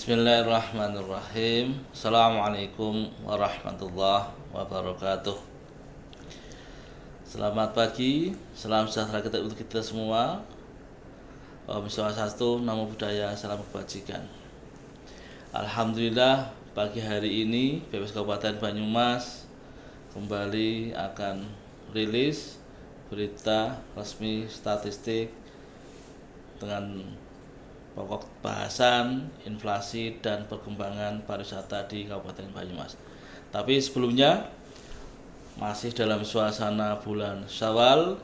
Bismillahirrahmanirrahim. Assalamualaikum warahmatullahi wabarakatuh. Selamat pagi, salam sejahtera kita untuk kita semua. Om Swastiastu, Namo Buddhaya, salam kebajikan. Alhamdulillah, pagi hari ini BPS Kabupaten Banyumas kembali akan rilis berita resmi statistik dengan pokok bahasan inflasi dan perkembangan pariwisata di Kabupaten Banyumas. Tapi sebelumnya, masih dalam suasana bulan Syawal,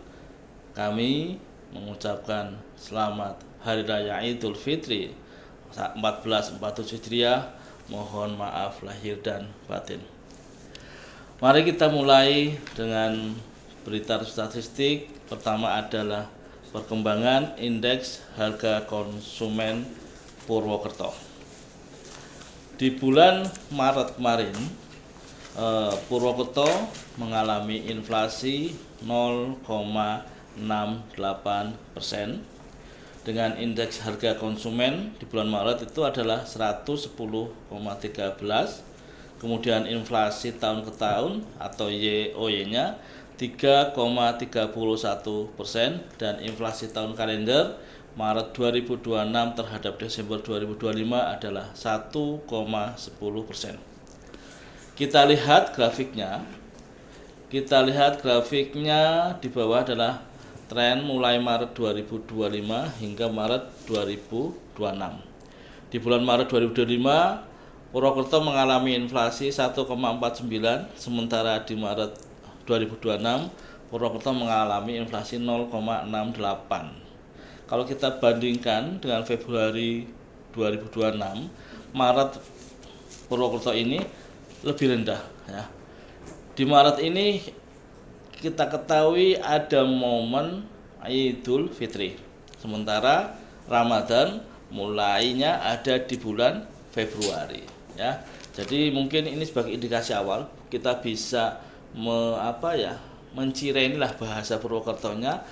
kami mengucapkan selamat Hari Raya Idul Fitri 1447 Hijriah. Mohon maaf lahir dan batin. Mari kita mulai dengan berita statistik. Pertama adalah perkembangan indeks harga konsumen Purwokerto. Di bulan Maret kemarin, Purwokerto mengalami inflasi 0,68% dengan indeks harga konsumen di bulan Maret itu adalah 110,13. Kemudian inflasi tahun ke tahun atau YoY-nya 3,31% dan inflasi tahun kalender Maret 2026 terhadap Desember 2025 adalah 1,10%. Kita lihat grafiknya. Di bawah adalah tren mulai Maret 2025 hingga Maret 2026. Di bulan Maret 2025 Purwokerto mengalami inflasi 1,49, sementara di Maret 2026 Purwokerto mengalami inflasi 0,68. Kalau kita bandingkan dengan Februari 2026, Maret Purwokerto ini lebih rendah ya. Di Maret ini kita ketahui ada momen Idul Fitri, sementara Ramadan mulainya ada di bulan Februari ya. Jadi mungkin ini sebagai indikasi awal kita bisa mencirailah bahasa Purwokertonya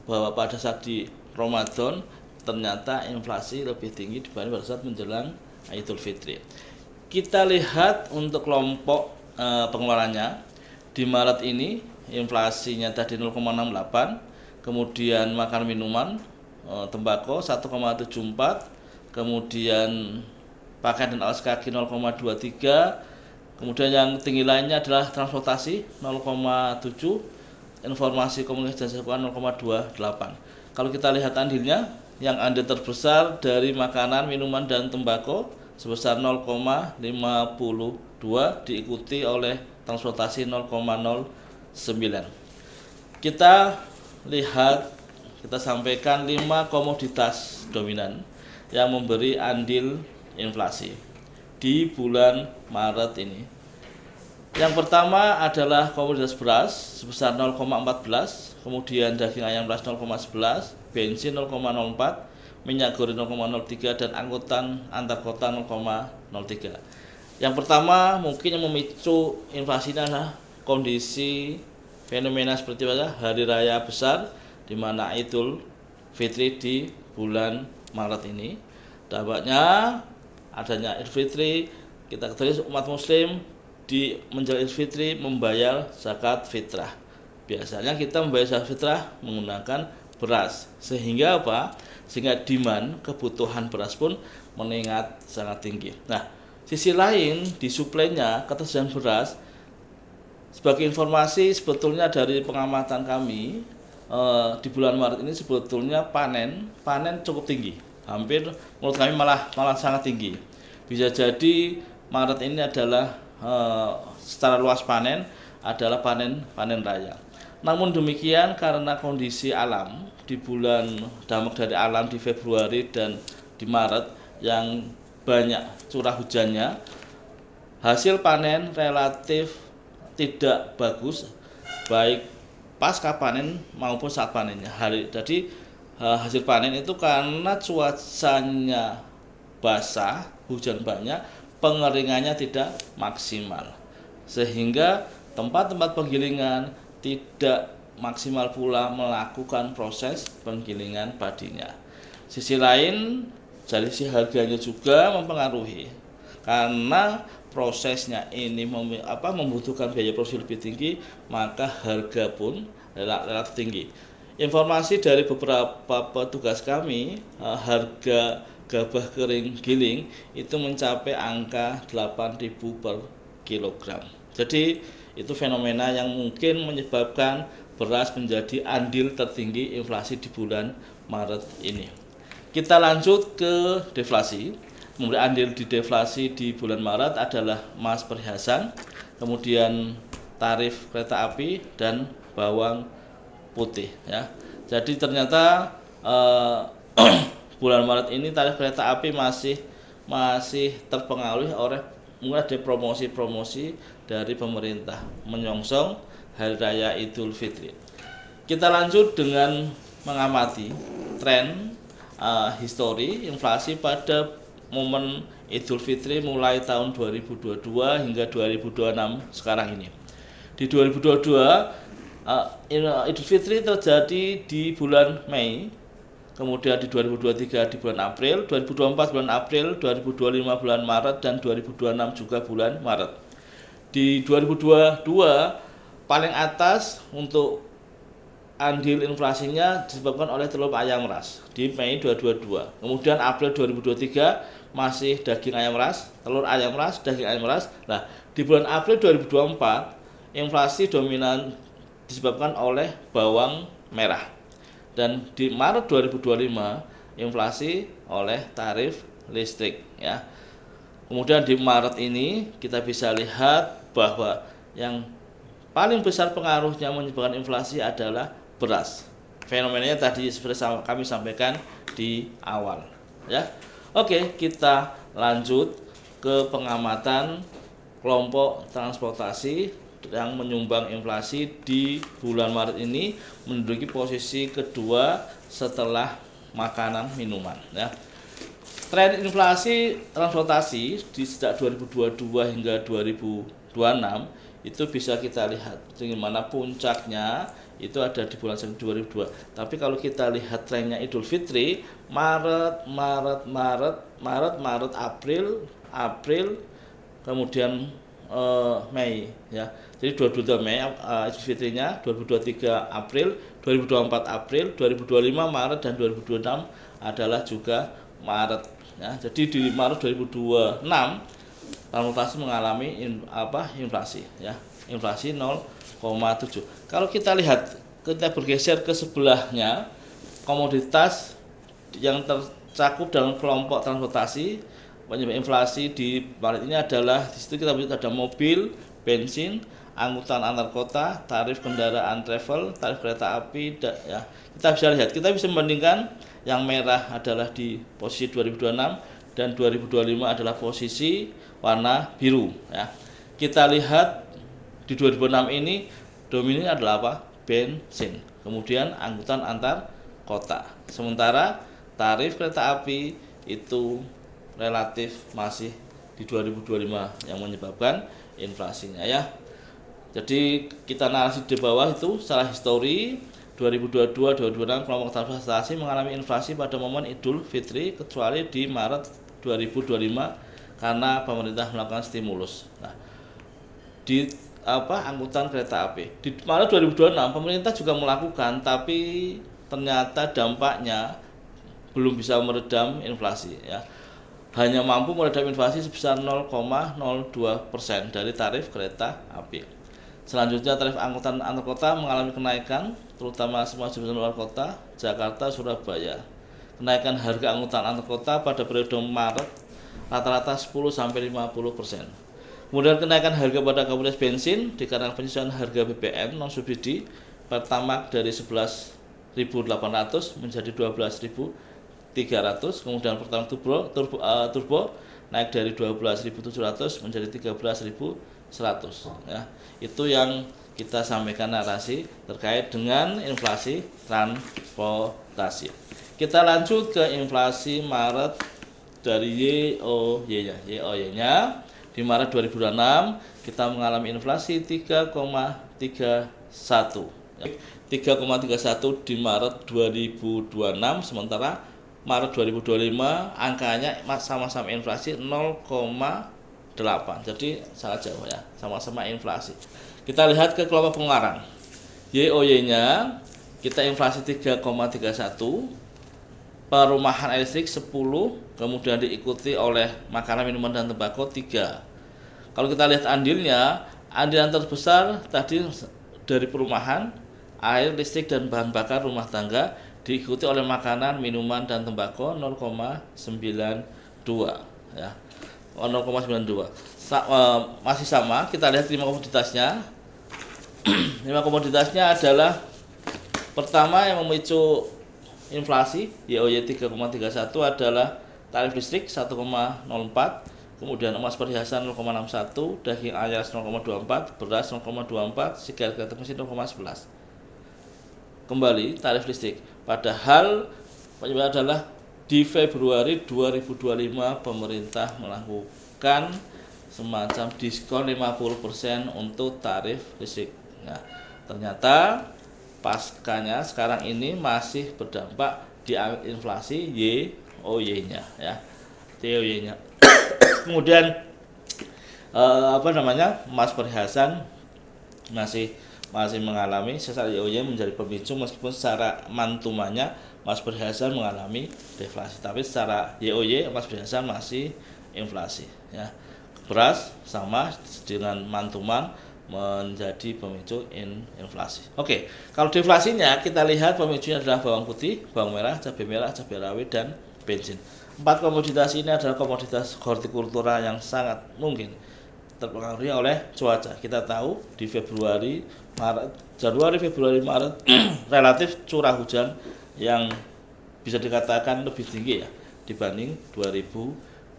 bahwa pada saat di Ramadan ternyata inflasi lebih tinggi dibanding pada saat menjelang Idul Fitri. Kita lihat untuk kelompok pengeluarannya. Di Maret ini inflasinya tadi 0,68, kemudian makan minuman, tembakau 1,74, kemudian pakaian dan alas kaki 0,23, kemudian yang tinggi lainnya adalah transportasi 0,7, informasi komunikasi dan keuangan 0,28. Kalau kita lihat andilnya, yang andil terbesar dari makanan, minuman dan tembakau sebesar 0,52, diikuti oleh transportasi 0,09. Kita sampaikan 5 komoditas dominan yang memberi andil inflasi di bulan Maret ini. Yang pertama adalah komoditas beras sebesar 0,14, kemudian daging ayam beras 0,11, bensin 0,04, minyak goreng 0,03 dan angkutan antar kota 0,03. Yang pertama mungkin yang memicu inflasi adalah kondisi fenomena seperti hari raya besar di mana Idul Fitri di bulan Maret ini. Dampaknya adanya Idul Fitri, kita ketahui umat muslim di menjelang Idul Fitri membayar zakat fitrah. Biasanya kita membayar zakat fitrah menggunakan beras, sehingga sehingga demand kebutuhan beras pun meningkat sangat tinggi. Nah, sisi lain di suplainya ketersediaan beras, sebagai informasi sebetulnya dari pengamatan kami di bulan Maret ini sebetulnya panen cukup tinggi, hampir menurut kami malah sangat tinggi. Bisa jadi Maret ini adalah secara luas panen adalah panen raya. Namun demikian, karena kondisi alam di bulan dampak dari alam di Februari dan di Maret yang banyak curah hujannya, hasil panen relatif tidak bagus baik pasca panen maupun saat panennya. Jadi hasil panen itu karena cuacanya basah, hujan banyak, pengeringannya tidak maksimal, sehingga tempat-tempat penggilingan tidak maksimal pula melakukan proses penggilingan padinya. Sisi lain, Dari si harganya juga mempengaruhi, karena prosesnya ini membutuhkan biaya produksi lebih tinggi, maka harga pun relatif tinggi. Informasi dari beberapa petugas kami, harga gabah kering giling itu mencapai angka 8.000 per kilogram. Jadi itu fenomena yang mungkin menyebabkan beras menjadi andil tertinggi inflasi di bulan Maret ini. Kita lanjut ke deflasi. Kemudian andil di deflasi di bulan Maret adalah emas perhiasan, kemudian tarif kereta api dan bawang putih ya. Jadi ternyata bulan Maret ini tarif kereta api masih terpengaruh oleh mulai dari promosi-promosi dari pemerintah menyongsong Hari Raya Idul Fitri. Kita lanjut dengan mengamati tren histori inflasi pada momen Idul Fitri mulai tahun 2022 hingga 2026 sekarang ini. Di 2022 Idul Fitri terjadi di bulan Mei, kemudian di 2023 di bulan April, 2024 bulan April, 2025 bulan Maret, dan 2026 juga bulan Maret. Di 2022 paling atas untuk andil inflasinya disebabkan oleh telur ayam ras di Mei 2022. Kemudian April 2023 masih daging ayam ras, telur ayam ras, daging ayam ras. Nah, di bulan April 2024 inflasi dominan disebabkan oleh bawang merah. Dan di Maret 2025 inflasi oleh tarif listrik ya. Kemudian di Maret ini kita bisa lihat bahwa yang paling besar pengaruhnya menyebabkan inflasi adalah beras. Fenomenanya tadi seperti kami sampaikan di awal ya. Oke, kita lanjut ke pengamatan kelompok transportasi yang menyumbang inflasi di bulan Maret ini menduduki posisi kedua setelah makanan minuman ya. Tren inflasi transportasi di sejak 2022 hingga 2026 itu bisa kita lihat, di mana puncaknya itu ada di bulan September 2002. Tapi kalau kita lihat trennya Idul Fitri, Maret, April, kemudian Mei ya. Jadi 22 Mei Idul Fitrinya, 2023 April, 2024 April, 2025 Maret, dan 2026 adalah juga Maret ya. Jadi di Maret 2026 transportasi mengalami inflasi ya. Inflasi 0,7. Kalau kita lihat, kita bergeser ke sebelahnya, komoditas yang tercakup dalam kelompok transportasi penyebab inflasi di Maret ini adalah, di situ kita lihat ada mobil, bensin, angkutan antar kota, tarif kendaraan travel, tarif kereta api ya. Kita bisa membandingkan, yang merah adalah di posisi 2026 dan 2025 adalah posisi warna biru ya. Kita lihat di 2006 ini dominan adalah apa? Bensin. Kemudian angkutan antar kota. Sementara tarif kereta api itu relatif masih di 2025 yang menyebabkan inflasinya ya. Jadi kita narasi di bawah itu secara histori 2022-2026 kelompok transportasi mengalami inflasi pada momen Idul Fitri kecuali di Maret 2025 karena pemerintah melakukan stimulus. Nah, di angkutan kereta api di Maret 2026 pemerintah juga melakukan, tapi ternyata dampaknya belum bisa meredam inflasi ya. Hanya mampu meredam inflasi sebesar 0,02% dari tarif kereta api. Selanjutnya tarif angkutan antar kota mengalami kenaikan, terutama semua jurusan luar kota, Jakarta, Surabaya. Kenaikan harga angkutan antar kota pada periode Maret rata-rata 10-50%. Kemudian kenaikan harga pada komoditas bensin dikarenakan penyesuaian harga BBM non subsidi Pertamax dari 11.800 menjadi 12.300, kemudian Pertamax turbo naik dari 12.700 menjadi 13.100 ya. Itu yang kita sampaikan narasi terkait dengan inflasi transportasi. Kita lanjut ke inflasi Maret dari YoY-nya. Di Maret 2026 kita mengalami inflasi 3,31 di Maret 2026, sementara Maret 2025 angkanya sama-sama inflasi 0,8. Jadi sangat jauh ya, sama-sama inflasi. Kita lihat ke kelompok pengeluaran. YoY-nya kita inflasi 3,31, perumahan listrik 10, kemudian diikuti oleh makanan, minuman, dan tembakau 3. Kalau kita lihat andilnya, andil yang terbesar tadi dari perumahan, air, listrik, dan bahan bakar rumah tangga, diikuti oleh makanan, minuman, dan tembakau 0,92 ya. 0,92. Masih sama, kita lihat 5 komoditasnya. 5 komoditasnya adalah pertama yang memicu inflasi YoY 3,31 adalah tarif listrik 1,04, kemudian emas perhiasan 0,61, daging ayam 0,24, beras 0,24, sigaret kreatif mesin 0,11. Kembali tarif listrik. Padahal penyebab adalah di Februari 2025 pemerintah melakukan semacam diskon 50% untuk tarif listrik. Nah, ternyata paskanya sekarang ini masih berdampak di inflasi YoY-nya ya. YoY-nya. Kemudian emas perhiasan masih mengalami secara YoY menjadi pemicu, meskipun secara mantumannya emas perhiasan mengalami deflasi, tapi secara YoY emas perhiasan masih inflasi ya. Beras sama dengan mantuman menjadi pemicu inflasi. Oke, kalau deflasinya kita lihat pemicunya adalah bawang putih, bawang merah, cabai rawit, dan bensin. 4 komoditas ini adalah komoditas hortikultura yang sangat mungkin terpengaruh oleh cuaca. Kita tahu di Januari, Februari, Maret relatif curah hujan yang bisa dikatakan lebih tinggi ya dibanding 2025,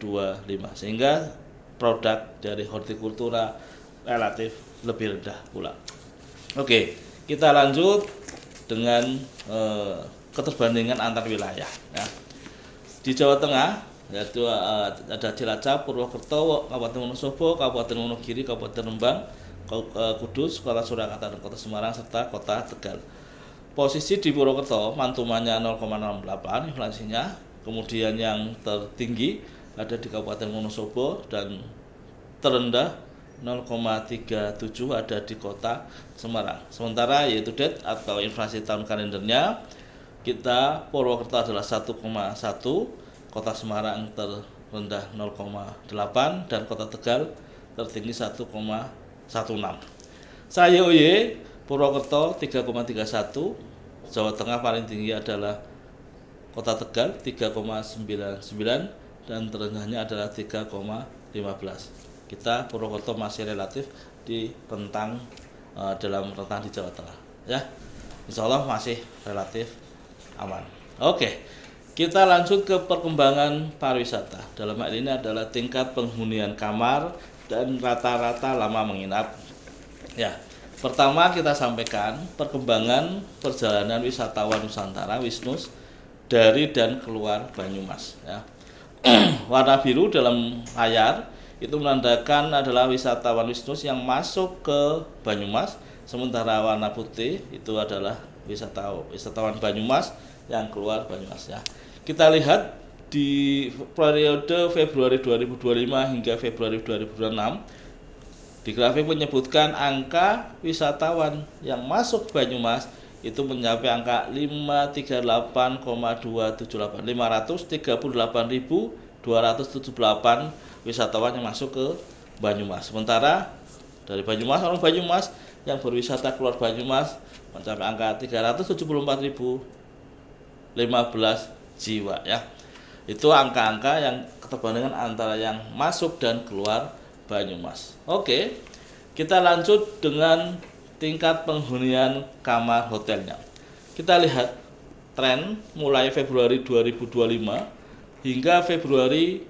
sehingga produk dari hortikultura relatif lebih rendah pula. Oke, kita lanjut dengan keterbandingan antar wilayah ya. Di Jawa Tengah yaitu ada Cilacap, Purwokerto, Kabupaten Wonosobo, Kabupaten Wonogiri, Kabupaten Rembang, Kudus, Kota Surakarta, dan Kota Semarang, serta Kota Tegal. Posisi di Purwokerto mantumannya 0,68 inflasinya, kemudian yang tertinggi ada di Kabupaten Wonosobo dan terendah 0,37 ada di Kota Semarang. Sementara yaitu date atau inflasi tahun kalendernya kita Purwokerto adalah 1,1, Kota Semarang terendah 0,8, dan Kota Tegal tertinggi 1,16. YoY Purwokerto 3,31, Jawa Tengah paling tinggi adalah Kota Tegal 3,99, dan terendahnya adalah 3,15. Kita Purwokerto masih relatif di rentang dalam rentang di Jawa Tengah ya. Insya Allah masih relatif aman. Oke, kita lanjut ke perkembangan pariwisata. Dalam hal ini adalah tingkat penghunian kamar dan rata-rata lama menginap. Ya, pertama kita sampaikan perkembangan perjalanan wisatawan Nusantara (Wisnus) dari dan keluar Banyumas. Ya. Warna biru dalam layar itu menandakan adalah wisatawan Wisnus yang masuk ke Banyumas, sementara warna putih itu adalah wisatawan Banyumas yang keluar Banyumas ya. Kita lihat di periode Februari 2025 hingga Februari 2026 di grafik menyebutkan angka wisatawan yang masuk Banyumas itu mencapai angka 538,278 538.278 wisatawan yang masuk ke Banyumas. Sementara dari Banyumas, orang Banyumas yang berwisata keluar Banyumas mencapai angka 374.015 jiwa ya. Itu angka-angka yang keterbandingan antara yang masuk dan keluar Banyumas. Oke, kita lanjut dengan tingkat penghunian kamar hotelnya. Kita lihat tren mulai Februari 2025 hingga Februari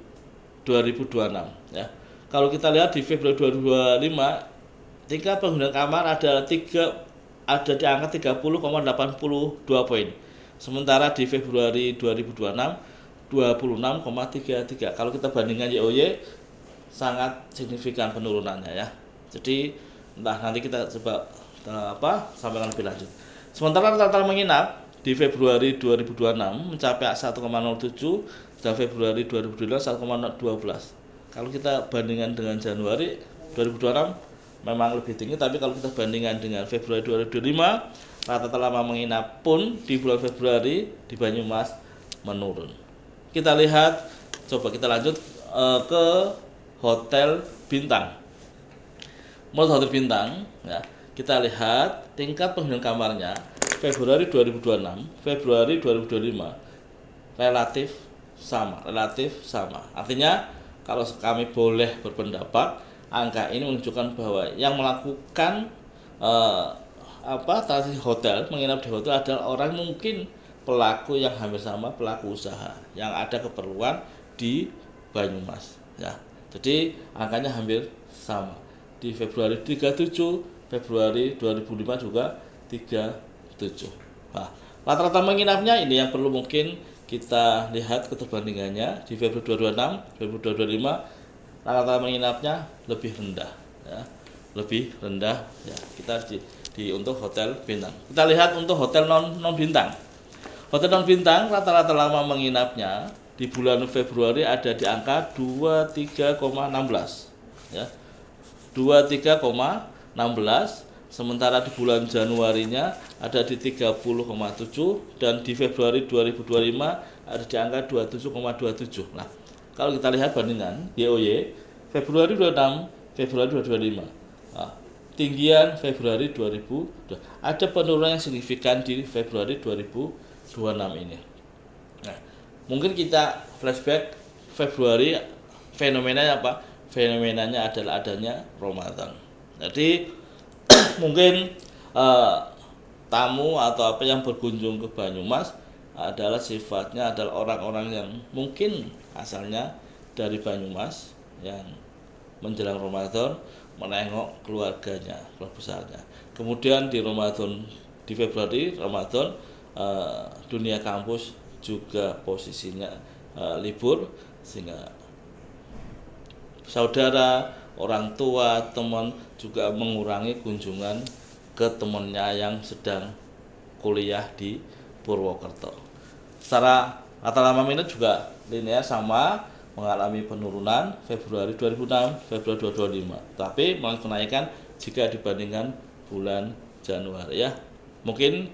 2026 ya. Kalau kita lihat di Februari 2025 tingkat penghunian kamar ada di angka 30,82 poin. Sementara di Februari 2026 26,33. Kalau kita bandingkan YoY sangat signifikan penurunannya ya. Jadi nanti kita coba sampaikan lebih lanjut. Sementara rata-rata menginap di Februari 2026 mencapai 1,07 dan Februari 2025 1,12. Kalau kita bandingkan dengan Januari 2026 memang lebih tinggi, tapi kalau kita bandingkan dengan Februari 2025, rata-rata lama menginap pun di bulan Februari di Banyumas menurun. Kita lihat, coba kita lanjut ke hotel bintang. Menurut hotel bintang, ya, kita lihat tingkat penghunian kamarnya Februari 2026, Februari 2025 relatif sama. Artinya kalau kami boleh berpendapat, angka ini menunjukkan bahwa yang melakukan transaksi hotel, menginap di hotel adalah orang mungkin pelaku yang hampir sama, pelaku usaha yang ada keperluan di Banyumas, ya. Jadi angkanya hampir sama. Di Februari 37, Februari 2005 juga 37. Nah, rata-rata menginapnya ini yang perlu mungkin kita lihat keterbandingannya. Di Februari 2026, Februari 2025 rata-rata menginapnya lebih rendah, ya. Lebih rendah, ya. Kita di untuk hotel bintang. Kita lihat untuk hotel non bintang. Hotel non bintang rata-rata lama menginapnya di bulan Februari ada di angka 23,16, ya. 23,16, sementara di bulan Januarinya ada di 30,7 dan di Februari 2025 ada di angka 27,27. Nah, kalau kita lihat bandingan YoY Februari 26, Februari 2025. Nah, tinggian Februari 2002. Ada penurunan yang signifikan di Februari 2026 ini. Nah, mungkin kita flashback Februari, fenomenanya apa? Fenomenanya adalah adanya Ramadan. Jadi mungkin tamu atau apa yang berkunjung ke Banyumas adalah sifatnya adalah orang-orang yang mungkin asalnya dari Banyumas yang menjelang Ramadan menengok keluarganya, keluarga besarnya. Kemudian di Ramadan, di Februari Ramadan, dunia kampus juga posisinya libur, sehingga saudara, orang tua, teman juga mengurangi kunjungan ke temannya yang sedang kuliah di Purwokerto. Secara rata-rata minat juga linear sama, mengalami penurunan Februari 2006, Februari 2025, tapi mengalami kenaikan jika dibandingkan bulan Januari, ya. Mungkin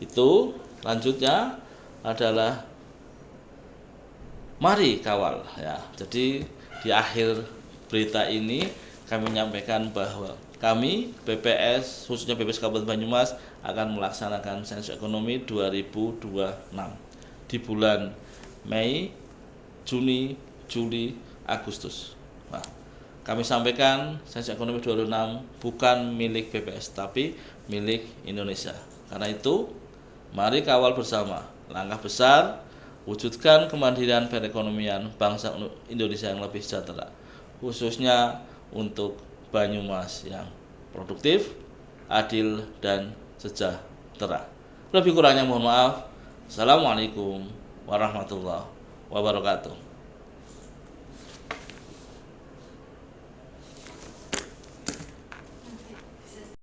itu. Lanjutnya adalah mari kawal, ya. Jadi di akhir berita ini kami menyampaikan bahwa kami BPS, khususnya BPS Kabupaten Banyumas, akan melaksanakan sensus ekonomi 2026 di bulan Mei, Juni, Juli, Agustus. Nah, kami sampaikan sensus ekonomi 2026 bukan milik BPS tapi milik Indonesia. Karena itu, mari kawal bersama langkah besar wujudkan kemandirian perekonomian bangsa Indonesia yang lebih sejahtera, khususnya untuk Banyumas yang produktif, adil, dan sejahtera. Lebih kurangnya mohon maaf. Assalamualaikum warahmatullahi wabarakatuh.